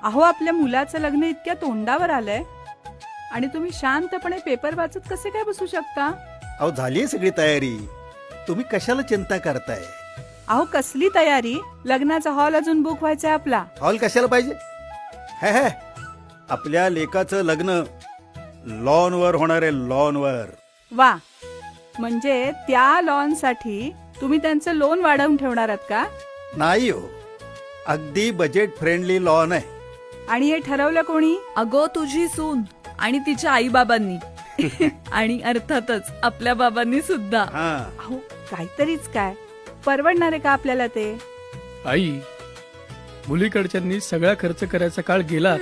अहो, आपल्या मुलाचं लग्न इतक्या तोंडावर आलंय आणि तुम्ही शांतपणे पेपर वाचत कसे काय बसू शकता? अहो, झालीये सगळी तयारी. तुम्ही कशाला चिंता करताय? अहो, कसली तयारी? लग्नाचा हॉल अजून बुक व्हायचा आपला. हॉल कशाला पाहिजे? हे आपल्या लेकाचं लग्न लॉनवर होणार आहे, लॉनवर. वा, म्हणजे त्या लॉन साठी तुम्ही त्यांचं लोन वाढवून ठेवणार आहात का? नाही हो, अगदी बजेट फ्रेंडली लॉन आहे. आणि हे ठरवलं कोणी? अगो तुझी सून आणि तिच्या आई बाबांनी आणि अर्थातच आपल्या बाबांनी सुद्धा. हा, अहो, काहीतरीच काय. परवडणार आहे का आपल्याला ते? आई, मुलीकडच्यांनी सगळा खर्च करायचा काळ गेला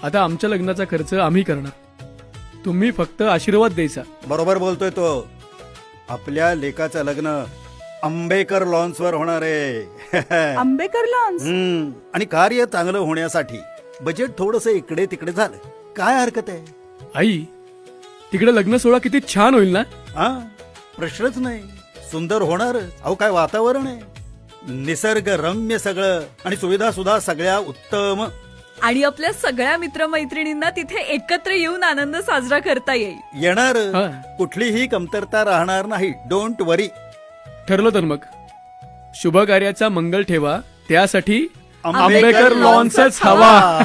आता आमच्या लग्नाचा खर्च आम्ही करणार. तुम्ही फक्त आशीर्वाद द्यायचा. बरोबर बोलतोय तो. आपल्या लेकाचं लग्न आंबेकर लॉन्सवर होणार आहे. आंबेकर लॉन्स? आणि कार्य चांगलं होण्यासाठी बजेट थोडस इकडे तिकडे झालं. काय हरकत आहे? आई, तिकडे लग्न सोहळा किती छान होईल ना. हा, प्रश्नच नाही. सुंदर होणार. अहो, काय वातावरण आहे. निसर्ग रम्य सगळं आणि सुविधा सुद्धा सगळ्या उत्तम. आणि आपल्या सगळ्या मित्रमैत्रिणींना तिथे एकत्र येऊन आनंद साजरा करता येईल. येणार. हा. कुठलीही कमतरता राहणार नाही. डोंट वरी. ठरलं तर मग शुभ कार्याचा मंगल ठेवा, त्यासाठी आंबेकर आंबेकर लॉन्सच हवा.